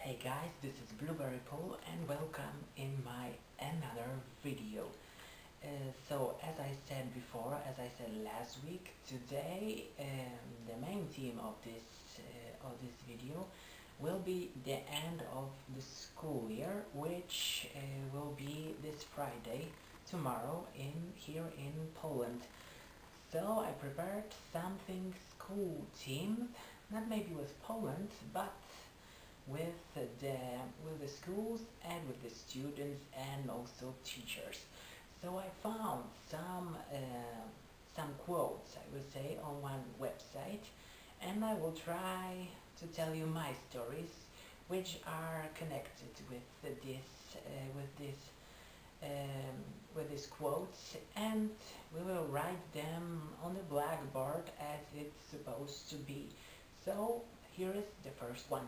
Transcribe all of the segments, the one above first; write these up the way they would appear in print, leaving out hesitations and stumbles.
Hey guys, this is Blueberry Paul and welcome in my another video. So as I said before, as I said last week, today the main theme of this video will be the end of the school year, which will be this Friday, tomorrow here in Poland. So I prepared something school themed, not maybe with Poland, but with the schools and with the students and also teachers. So I found some quotes, I would say, on one website, and I will try to tell you my stories, which are connected with these quotes, and we will write them on the blackboard as it's supposed to be. So here is the first one.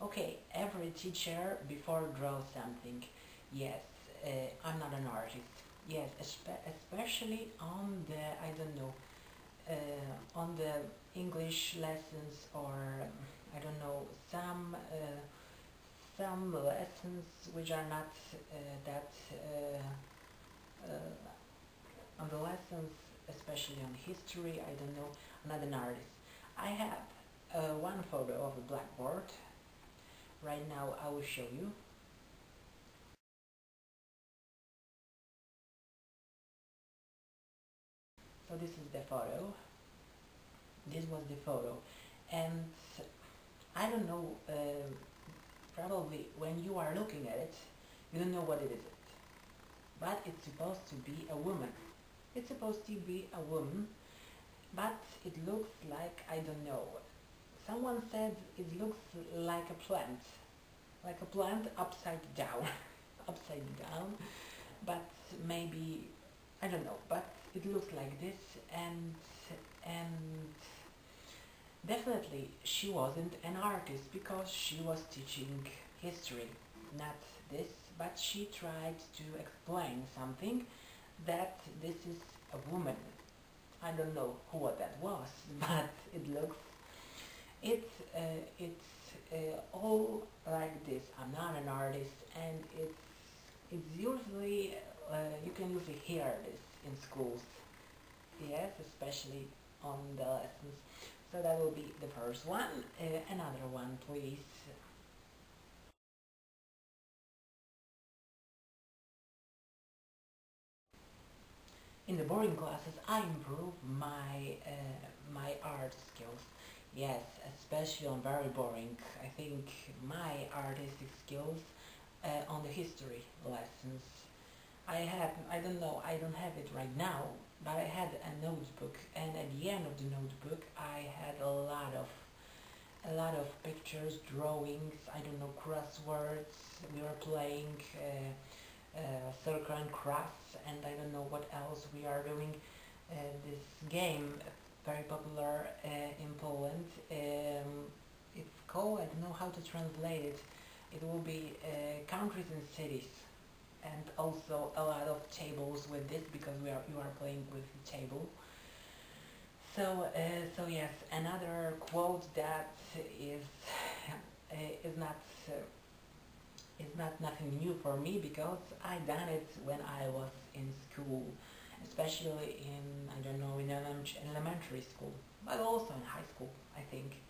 Okay, every teacher before draws something. Yes, I'm not an artist. Yes, especially on the, I don't know, on the English lessons, or I don't know, some lessons which are not that on the lessons, especially on history, I don't know, I'm not an artist. I have one photo of a blackboard. Right now I will show you. So this is the photo. This was the photo. And I don't know, probably when you are looking at it, you don't know what it is. But it's supposed to be a woman. It's supposed to be a woman, but it looks like, I don't know. Someone said it looks like a plant upside down, upside down, but maybe, I don't know, but it looks like this, and definitely she wasn't an artist because she was teaching history, not this, but she tried to explain something that this is a woman. I don't know who that was, but it's all like this. I'm not an artist, and it's usually you can usually hear this in schools. Yes, especially on the lessons. So that will be the first one. Another one, please. In the boring classes, I improve my art skills. Yes, especially on very boring. I think my artistic skills on the history lessons. I don't know, I don't have it right now, but I had a notebook, and at the end of the notebook I had a lot of pictures, drawings, I don't know, crosswords. We were playing circle and crafts, and I don't know what else we are doing. This game, very popular in Poland. It's called, I don't know how to translate it. It will be countries and cities, and also a lot of tables with this because you are playing with the table. So yes, another quote that is is not nothing new for me because I done it when I was in school, especially in, I don't know, in elementary school, but also in high school, I think.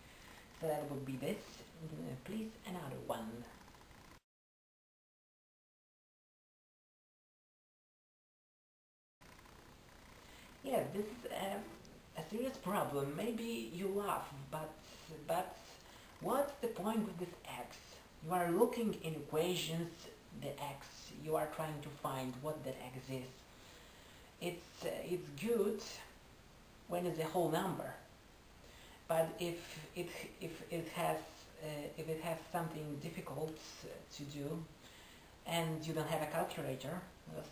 So that would be this. Please, another one. Yeah, this is a serious problem. Maybe you laugh, but what's the point with this x? You are looking in equations, the x. You are trying to find what that x is. It's good when it's a whole number, but if it has something difficult to do, and you don't have a calculator,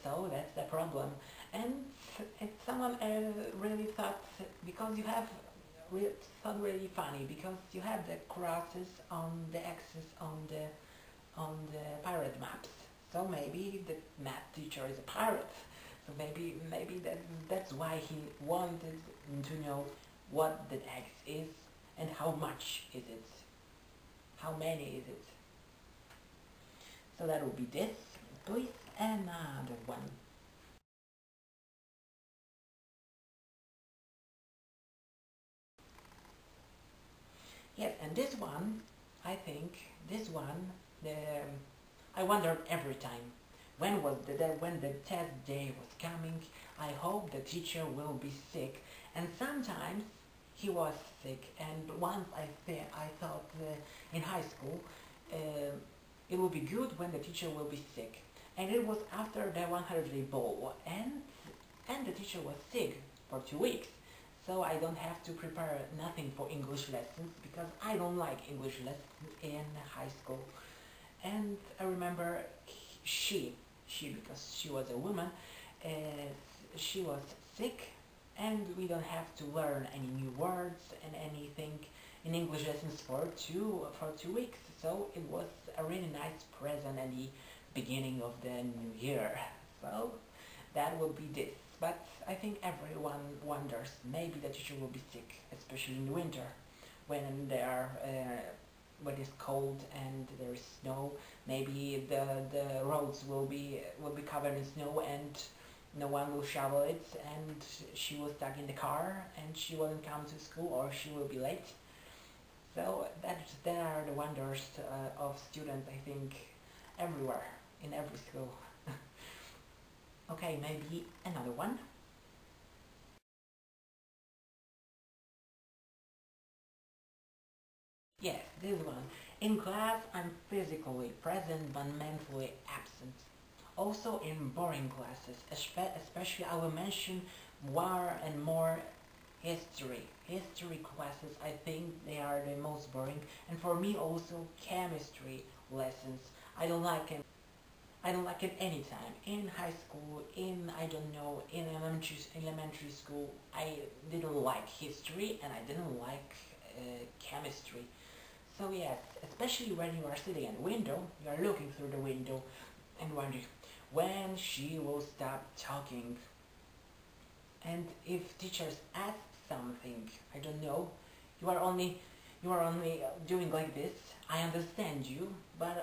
so that's the problem. And someone really thought, because you have thought really funny, because you have the crosses on the x's on the pirate maps. So maybe the math teacher is a pirate. So maybe that's why he wanted to know what the eggs is and how much is it, how many is it. So that will be this, please, another one. Yes, and this one, I think, this one, the I wondered every time when the test day was coming. I hope the teacher will be sick, and sometimes he was sick. And once I thought in high school uh, it will be good when the teacher will be sick, and it was after the 100-day ball, and the teacher was sick for 2 weeks. So I don't have to prepare nothing for English lessons because I don't like English lessons in high school. And I remember she, because she was a woman, uh, she was sick, and we don't have to learn any new words and anything in English lessons for 2 weeks. So it was a really nice present at the beginning of the new year. So that will be this. But I think everyone wonders, maybe the teacher will be sick, especially in the winter, when there are when it's cold and there is snow. Maybe the roads will be covered in snow and no one will shovel it, and she was stuck in the car and she won't come to school, or she will be late. So that are the wonders of students, I think, everywhere, in every school. Okay, maybe another one. Yes, this one. In class, I'm physically present but mentally absent. Also in boring classes, especially I will mention more and more history. History classes, I think they are the most boring. And for me also chemistry lessons. I don't like it. I don't like it anytime. In high school, I don't know, in elementary school, I didn't like history and I didn't like chemistry. So yes, especially when you are sitting at a window, you are looking through the window and wondering when she will stop talking. And if teachers ask something, I don't know, you are only doing like this. I understand you, but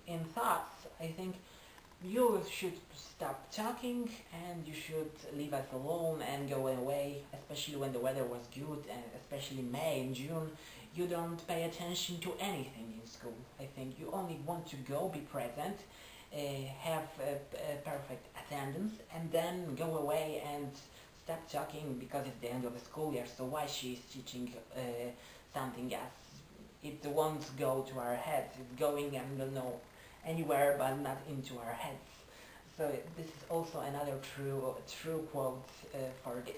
in thoughts, I think you should stop talking and you should leave us alone and go away, especially when the weather was good, and especially May and June. You don't pay attention to anything in school. I think you only want to go, be present, have a perfect attendance, and then go away and stop talking because it's the end of the school year. So why she is teaching something else? It won't go to our heads. It's going, I don't know, anywhere but not into our heads. So this is also another true quote for this.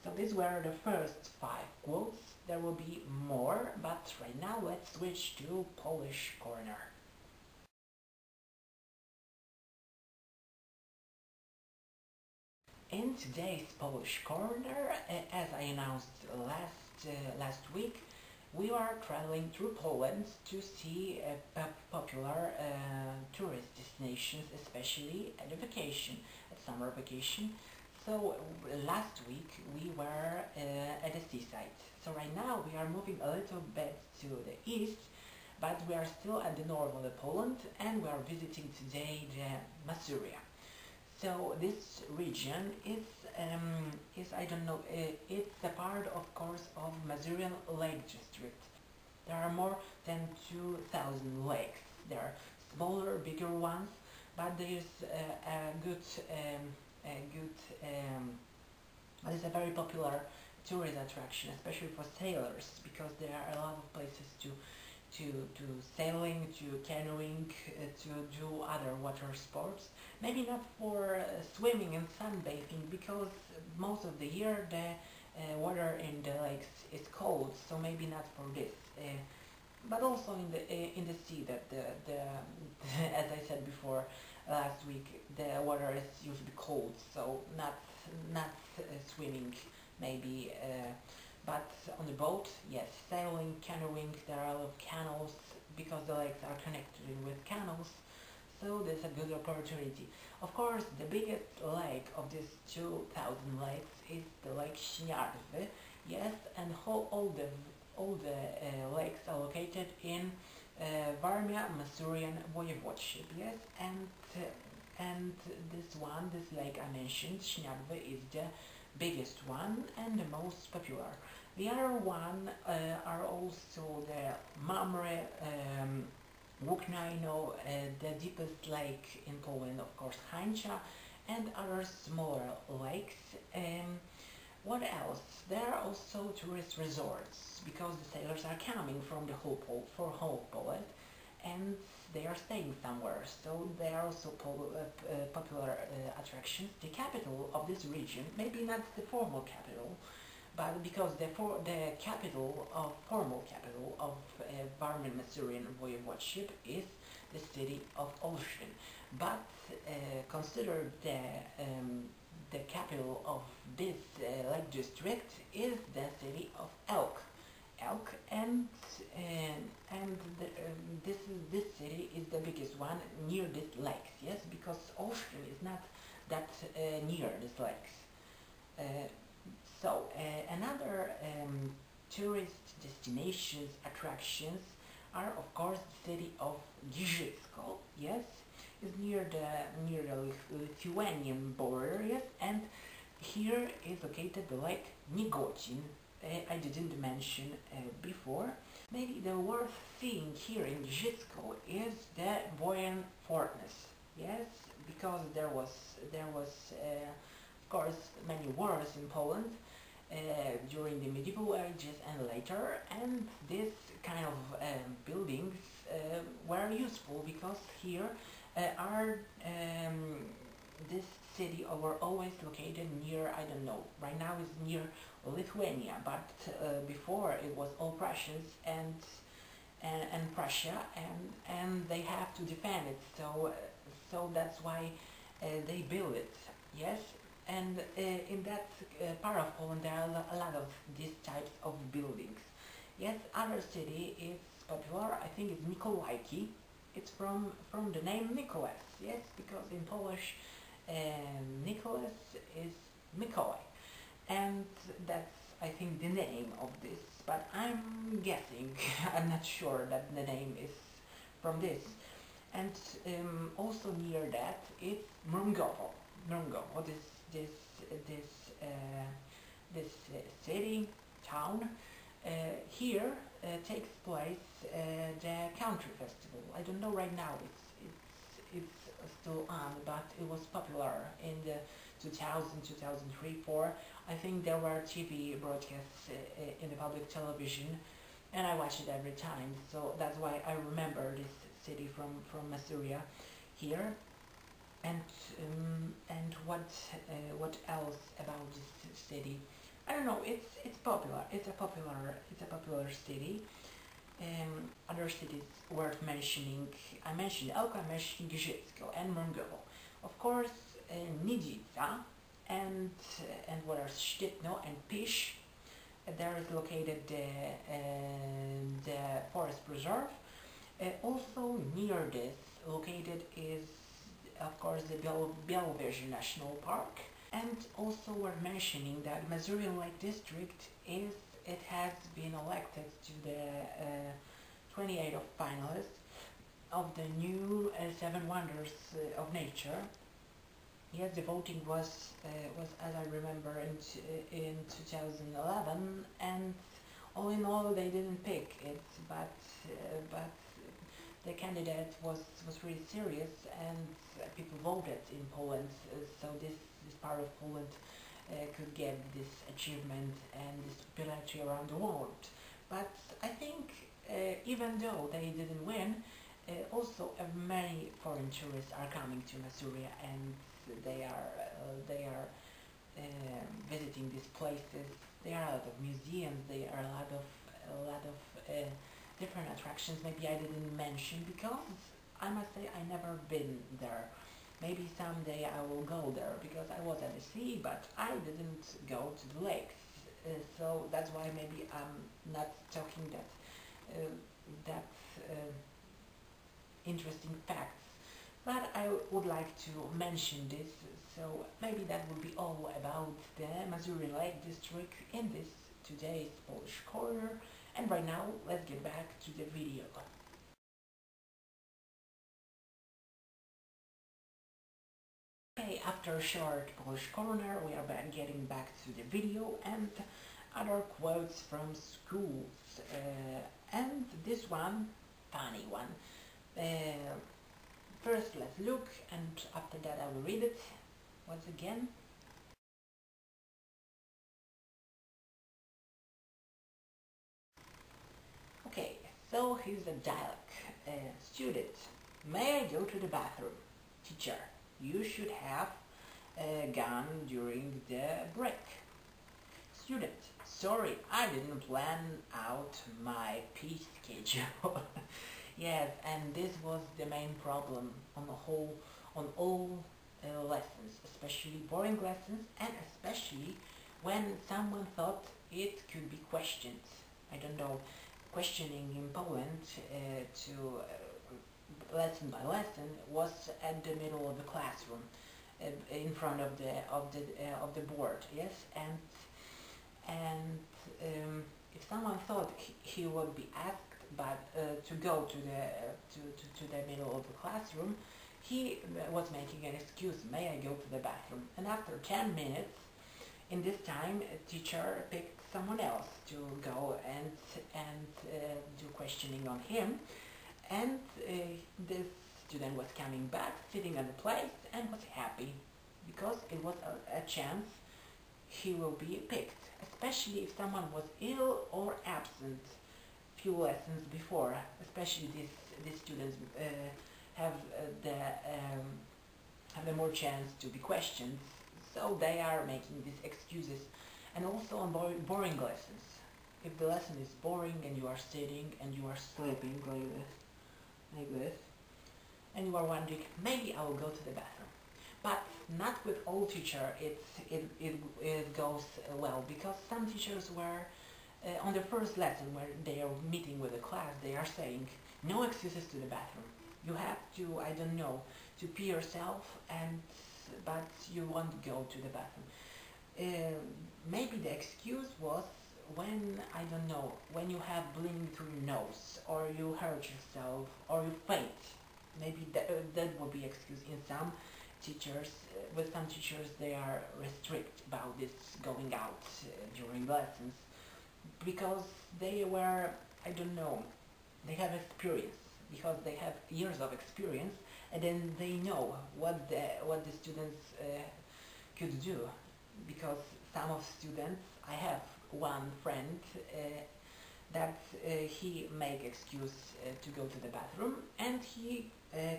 So these were the first 5 quotes. There will be more, but right now let's switch to Polish Corner. In today's Polish Corner, as I announced last week, we are traveling through Poland to see popular tourist destinations, especially at the vacation, at summer vacation. So last week we were at the seaside. So right now we are moving a little bit to the east, but we are still at the north of the Poland, and we are visiting today the Masuria. So this region is I don't know, it's a part, of course, of Masurian Lake District. There are more than 2,000 lakes. There are smaller, bigger ones, but there is a good, but it's a very popular tourist attraction, especially for sailors, because there are a lot of places to sailing, to canoeing, to do other water sports. Maybe not for swimming and sunbathing, because most of the year the water in the lakes is cold, so maybe not for this. But also in the sea, that the as I said before last week, the water is usually cold, so not swimming maybe. But on the boat, yes, sailing, canoeing, there are a lot of canals because the lakes are connected with canals. so there's a good opportunity. Of course, the biggest lake of these 2,000 lakes is the Lake Śniarwy, yes, and all the lakes are located in Warmia-Masurian Voivodeship, yes, and this lake I mentioned, Śniarwy, is the biggest one and the most popular. The other one are also the Mamre, Łuknajno, the deepest lake in Poland, of course, Hańcza, and other smaller lakes. What else? There are also tourist resorts, because the sailors are coming from the whole Poland, and they are staying somewhere, so they are also popular attractions. The capital of this region, maybe not the formal capital, but because the formal capital of Warmia-Masurian Voivodeship is the city of Olsztyn, but consider the capital of this lake district is the city of Elk, and this city is the biggest one near these lakes, yes, because Olsztyn is not that near these lakes. Another tourist destinations, attractions are of course the city of Giżycko, yes, is near the Lithuanian border, yes, and here is located the lake Nigocin. I didn't mention before. Maybe the worth seeing here in Giżycko is the Wojen Fortress, yes, because there was of course many wars in Poland during the medieval ages and later, and this kind of buildings were useful because here this city were always located near, I don't know, right now it's near Lithuania, but before it was all Prussians and Prussia, and they have to defend it, so that's why they build it, yes. And in that part of Poland there are a lot of these types of buildings. Yes, other city is popular, I think it's Mikołajki. It's from the name Nicholas, yes, because in Polish Nicholas is Mikołaj, and that's, I think, the name of this, but I'm guessing, I'm not sure that the name is from this. And also near that it's Mrągowo. Mrągowo, this city, town. Here takes place the country festival. I don't know right now, it's still on, but it was popular in the 2000, 2003, 4. I think there were TV broadcasts in the public television, and I watch it every time, so that's why I remember this city from Masuria here. And what else about this city? I don't know. It's popular. It's a popular city. Other cities worth mentioning. I mentioned Elk, I mentioned Giżycko and Mrągowo. Of course, Nidzica and what else? Szczytno and Pisz. There is located the forest preserve. Also near this located is, of course, the Białowieża National Park. And also we're mentioning that Masurian Lake District has been elected to the 28 of finalists of the new 7 Wonders of Nature. Yes, the voting was as I remember in 2011, and all in all they didn't pick it, but the candidate was really serious, and people voted in Poland, so this part of Poland could get this achievement and this popularity around the world. But I think even though they didn't win, also many foreign tourists are coming to Masuria, and they are visiting these places. There are a lot of museums. There are a lot of different attractions. Maybe I didn't mention because I must say I never been there. Maybe someday I will go there because I was at the sea, but I didn't go to the lakes. So that's why maybe I'm not talking that interesting facts. But I would like to mention this, so maybe that will be all about the Missouri Lake District in this today's Polish Corner. And right now, let's get back to the video. Okay, after a short Polish Corner, we are getting back to the video and other quotes from schools. And this one, funny one. Uh, First, let's look, and after that I will read it once again. Okay, so here's the dialogue. Student, may I go to the bathroom? Teacher, you should have gone during the break. Student, sorry, I didn't plan out my pee schedule. Yes, and this was the main problem on all lessons, especially boring lessons, and especially when someone thought it could be questioned. I don't know, questioning in Poland to lesson by lesson was at the middle of the classroom, in front of the board. Yes, and if someone thought he would be asked but to go to the middle of the classroom, he was making an excuse, may I go to the bathroom? And after 10 minutes, in this time, a teacher picked someone else to go and do questioning on him, and this student was coming back, sitting on the place, and was happy, because it was a chance he will be picked, especially if someone was ill or absent few lessons before, especially these students have the more chance to be questioned, so they are making these excuses. And also on boring lessons, if the lesson is boring and you are sitting and you are sleeping like this, and you are wondering, maybe I will go to the bathroom. But not with all teachers it goes well, because some teachers were on the first lesson where they are meeting with the class, they are saying, no excuses to the bathroom. You have to, I don't know, to pee yourself, but you won't go to the bathroom. Maybe the excuse was when, I don't know, when you have bleeding through your nose, or you hurt yourself, or you faint. Maybe that would be excuse in some teachers. With some teachers, they are restrict about this going out during lessons, because they were, I don't know, they have experience, because they have years of experience, and then they know what the students could do. Because some of students, I have one friend that he make excuse to go to the bathroom, and he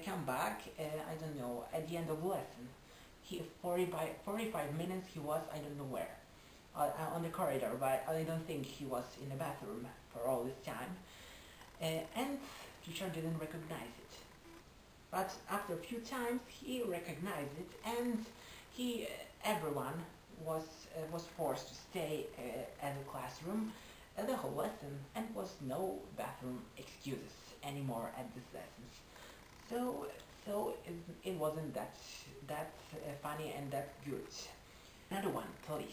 come back, I don't know, at the end of the lesson. 45 minutes he was, I don't know where, on the corridor, but I don't think he was in the bathroom for all this time. And teacher didn't recognize it. But after a few times he recognized it, and everyone was forced to stay at the classroom the whole lesson, and was no bathroom excuses anymore at these lessons. So it wasn't that funny and that good. Another one, please.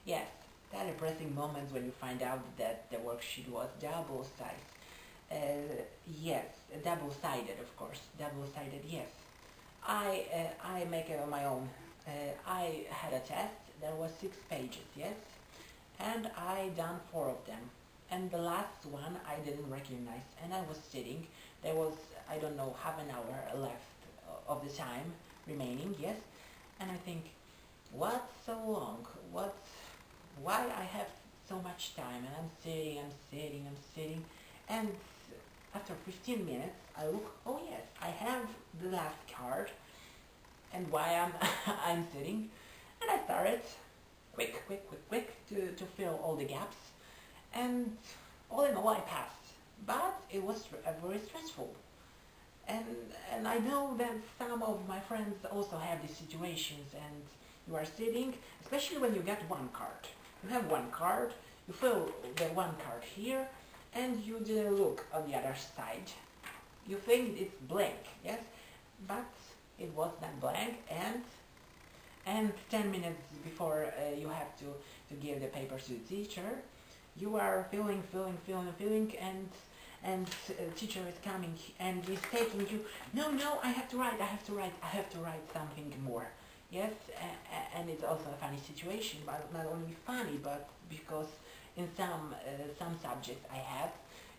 Yes, that depressing moment when you find out that the worksheet was double-sized. Yes, double-sided, of course. Double-sided, yes. I make it on my own. I had a test. There was 6 pages, yes, and I done 4 of them. And the last one I didn't recognize, and I was sitting. There was, I don't know, half an hour left of the time remaining, yes, and I think, what so long? Why I have so much time? And I'm sitting, and after 15 minutes, I look, oh yes, I have the last card, and why I'm sitting, and I started quick to fill all the gaps, and all in all I passed, but it was very stressful. And I know that some of my friends also have these situations, and you are sitting, especially when you get one card. You have one card, You fill the one card here, and you didn't look on the other side. You think it's blank, yes, but it was not blank, and 10 minutes before you have to give the papers to the teacher, you are filling, and teacher is coming and is taking you, no, I have to write something more. Yes, and it's also a funny situation, but not only funny, but because in some subjects I have,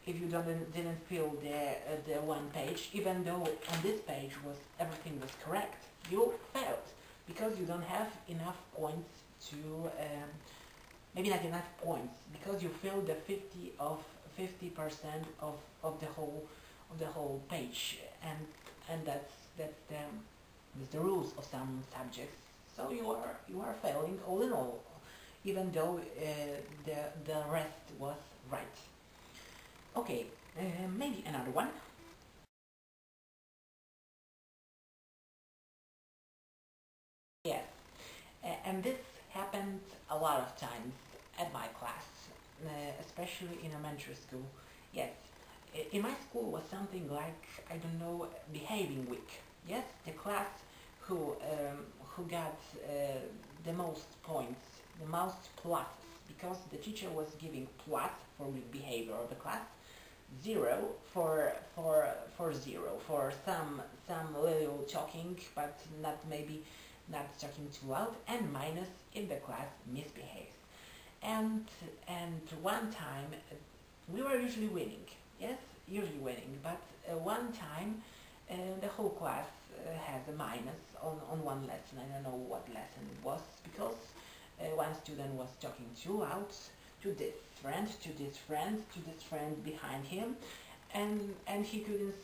if you didn't fill the one page, even though on this page everything was correct, you failed because you don't have enough points to maybe not enough points because you filled the 50% of the whole page, and that's the rules of some subjects. So you are failing all in all, even though the rest was right. Okay, maybe another one. Yes, and this happened a lot of times at my class, especially in elementary school. Yes, in my school was something like, I don't know, behaving week. Yes, the class who got the most points, the most pluses, because the teacher was giving plus for good behavior of the class, 0 for zero for some little talking, but not talking too loud, and minus if the class misbehaves. And one time we were usually winning, yes, usually winning, but one time the whole class has a minus on one lesson. I don't know what lesson it was, because one student was talking too loud to this friend, to this friend, to this friend behind him, and he couldn't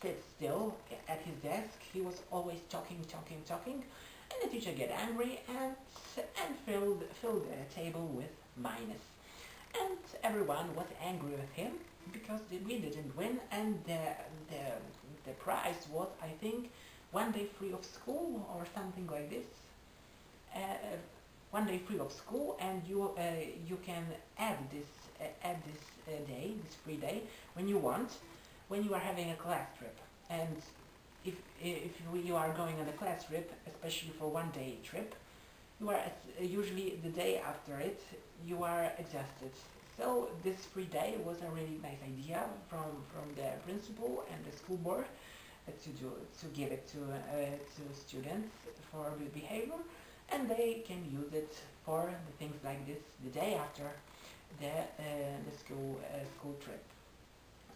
sit still at his desk. He was always talking, and the teacher get angry and filled the table with minus. And everyone was angry with him because we didn't win, and the prize was, I think, 1 day free of school or something like this. 1 day free of school, and you can add this day, this free day, when you want, when you are having a class trip. And if you are going on a class trip, especially for 1 day trip, you are usually the day after it you are exhausted. So this free day was a really nice idea from the principal and the school board to give it to students for good behavior, and they can use it for the things like this the day after the school trip.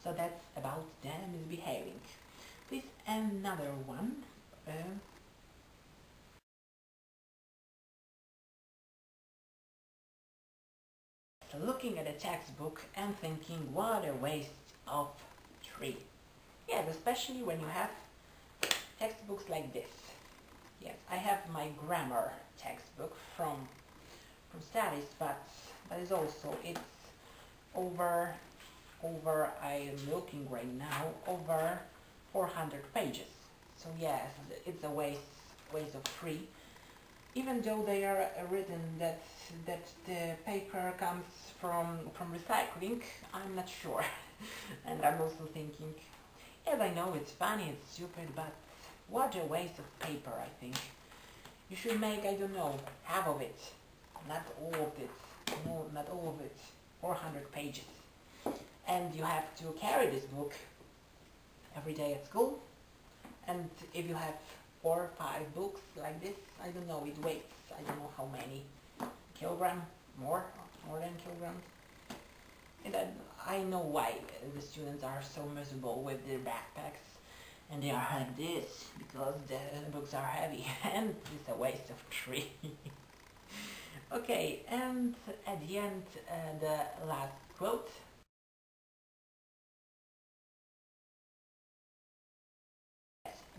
So that's about the misbehaving. Please, another one. Looking at a textbook and thinking, what a waste of tree. Yes, especially when you have textbooks like this. Yes, I have my grammar textbook from studies, but it's also, it's over I am looking right now, over 400 pages. So yes, it's a waste of tree. Even though they are written that the paper comes from recycling, I'm not sure. And I'm also thinking, yes, I know it's funny, it's stupid, but what a waste of paper, I think. You should make, I don't know, half of it, not all of it. No, not all of it. 400 pages. And you have to carry this book every day at school. And if you have 4 or 5 books like this, I don't know, it weighs, I don't know how many kilogram, more than kilograms. And I know why the students are so miserable with their backpacks, and they are like this, because the books are heavy, and it's a waste of tree. Okay, and at the end, the last quote.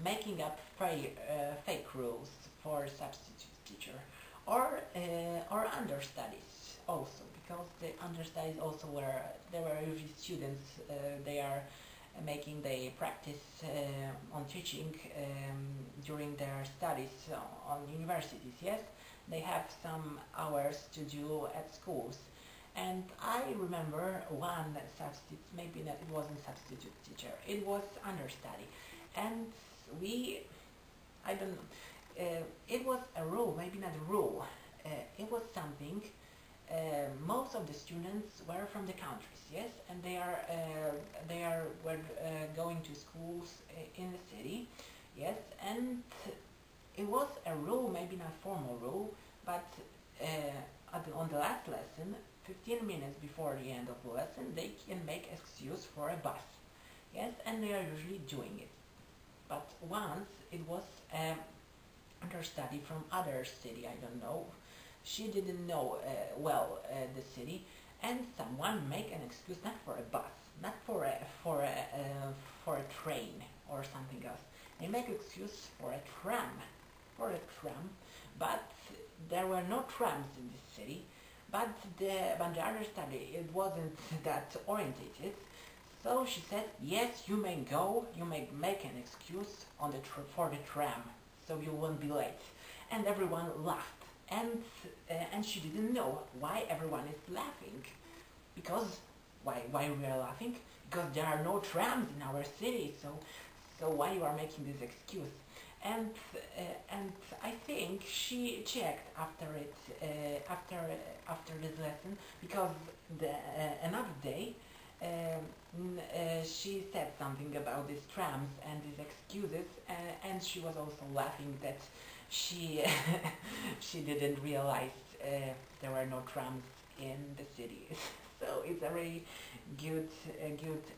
Making up fake rules for substitute teacher, or understudies also, because the understudies also there were usually students, they are making the practice on teaching during their studies on universities, yes, they have some hours to do at schools. And I remember one substitute, maybe not, it wasn't substitute teacher, it was understudy. And we, I don't know, it was a rule, maybe not a rule, it was something. Most of the students were from the countries, yes, and they are were going to schools in the city, yes, and it was a rule, maybe not formal rule, but on the last lesson, 15 minutes before the end of the lesson, they can make excuse for a bus, yes, and they are usually doing it. But once it was understudy from other city, I don't know, she didn't know the city, and someone make an excuse not for a bus, not for a train or something else. They make excuse for a tram, but there were no trams in this city. But the understudy, it wasn't that orientated. So she said, yes, you may go, you may make an excuse on for the tram, so you won't be late. And everyone laughed. And she didn't know why everyone is laughing. Because, why we are laughing? Because there are no trams in our city, so why you are making this excuse? And I think she checked after this lesson, because another day she said something about these trams and these excuses, and she was also laughing that she she didn't realize there were no trams in the city. So it's a very good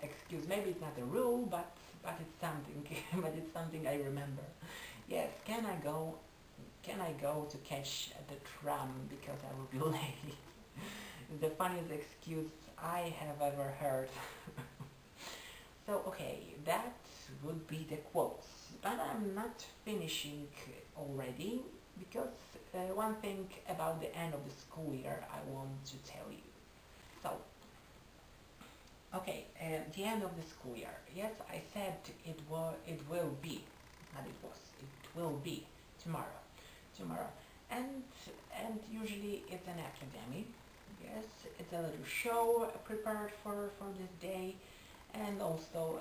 excuse. Maybe it's not a rule, but it's something. But it's something I remember. Yes, can I go to catch the tram because I will be late? The funniest excuse I have ever heard. So okay, that would be the quotes. But I'm not finishing already, because one thing about the end of the school year I want to tell you. So, okay, the end of the school year. Yes, I said it will be, not it was, it will be tomorrow, and usually it's an academy. Yes, it's a little show prepared for this day, and also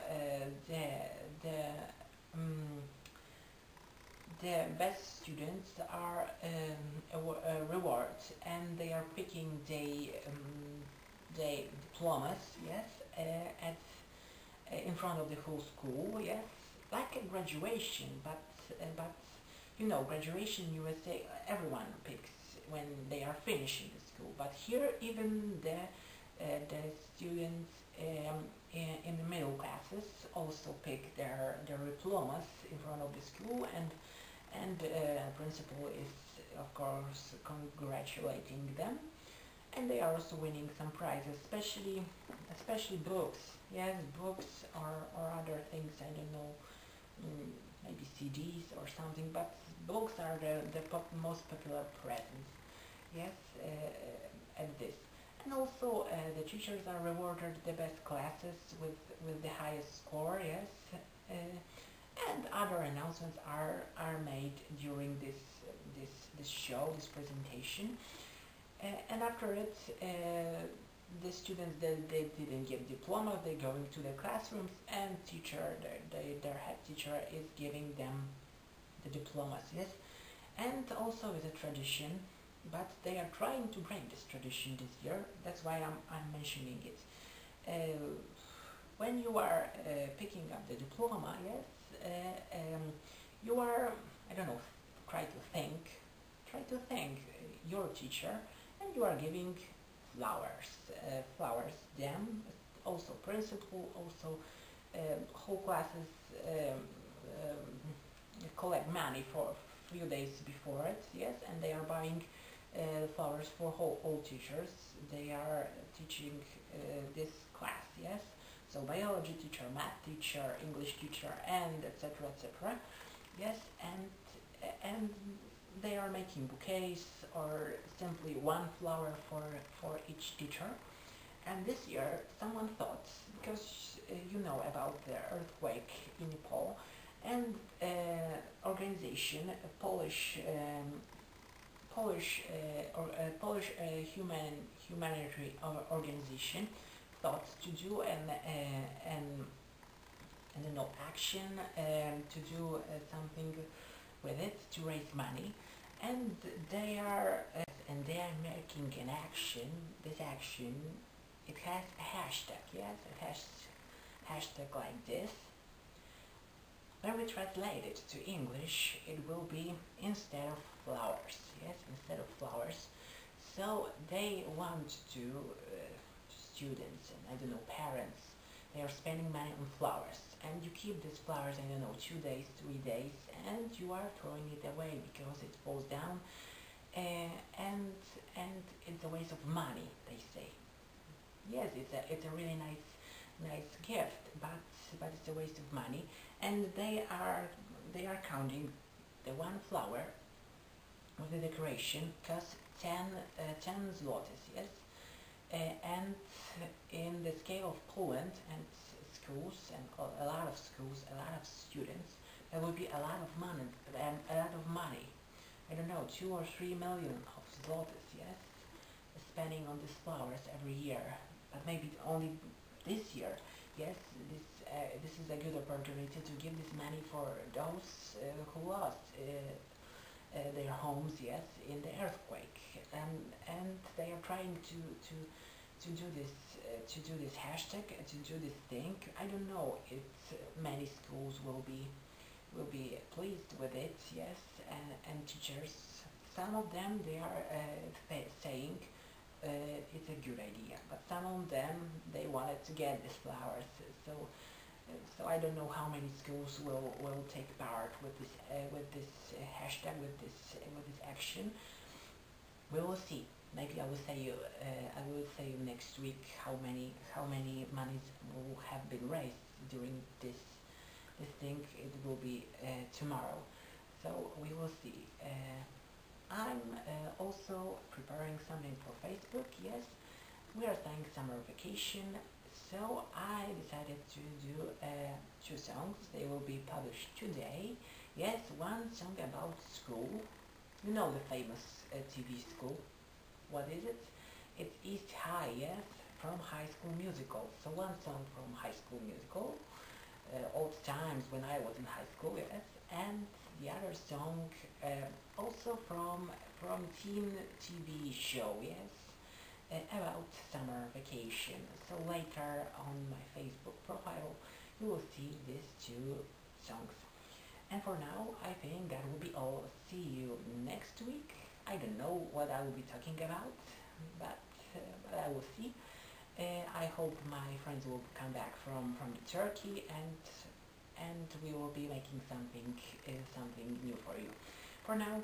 the best students are rewarded, and they are picking the diplomas, yes, in front of the whole school, yes, like a graduation, but you know, graduation in USA, everyone picks when they are finishing the school, but here even the students in the middle classes also pick their diplomas in front of the school, and principal is of course congratulating them, and they are also winning some prizes, especially books. Yes, books or other things, I don't know, maybe CDs or something, but books are the most popular presents. Yes, at this. And also the teachers are rewarded the best classes with the highest score, yes, and other announcements are made during this show, this presentation, and after it the students they didn't get diplomas, they going to their classrooms, and their head teacher is giving them the diplomas, yes, and also is a tradition. But they are trying to break this tradition this year. That's why I'm mentioning it. When you are picking up the diploma, yes, you are, I don't know, try to thank your teacher, and you are giving flowers them, also principal, also whole classes collect money for a few days before it, yes, and they are buying flowers for all teachers. They are teaching this class, yes, so biology teacher, math teacher, English teacher, and etc., yes, and they are making bouquets or simply one flower for each teacher. And this year someone thought, because you know about the earthquake in Nepal, and organization, a Polish humanitarian organization thought to do and you know action to do something with it to raise money, and they are making an action. This action, it has a hashtag. Yes, it has hashtag like this. When we translate it to English, it will be instead of flowers. Yes, instead of flowers. So they want to students and I don't know parents. They are spending money on flowers, and you keep these flowers, I don't know, 2 days, 3 days, and you are throwing it away because it falls down, and it's a waste of money. They say, yes, it's a really nice gift, but it's a waste of money, and they are counting the one flower with the decoration costs 10 zlotys, yes, and in the scale of Poland and schools and a lot of schools, a lot of students, there will be a lot of money and a lot of money. I don't know, 2 or 3 million of zlotys, yes, spending on these flowers every year, but maybe only this year. Yes, this is a good opportunity to give this money for those who lost their homes, yes, in the earthquake, and they are trying to do this hashtag, to do this thing. I don't know if many schools will be pleased with it, yes, and teachers. Some of them they are saying it's a good idea, but some of them they wanted to get these flowers. So I don't know how many schools will take part with this hashtag, with this action. We will see. Maybe I will say you next week how many monies will have been raised during this thing. It will be tomorrow, so we will see. I'm also preparing something for Facebook. Yes, we are starting summer vacation, so I decided to do 2 songs. They will be published today. Yes, one song about school. You know the famous TV school. What is it? It's East High, yes, from High School Musical. So one song from High School Musical, old times when I was in high school, yes, and the other song also from teen TV show, yes, about summer vacation. So later on my Facebook profile you will see these 2 songs. And for now, I think that will be all. See you next week. I don't know what I will be talking about, but I will see. I hope my friends will come back from the Turkey, and we will be making something new for you. For now,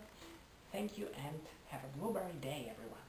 thank you and have a blueberry day, everyone.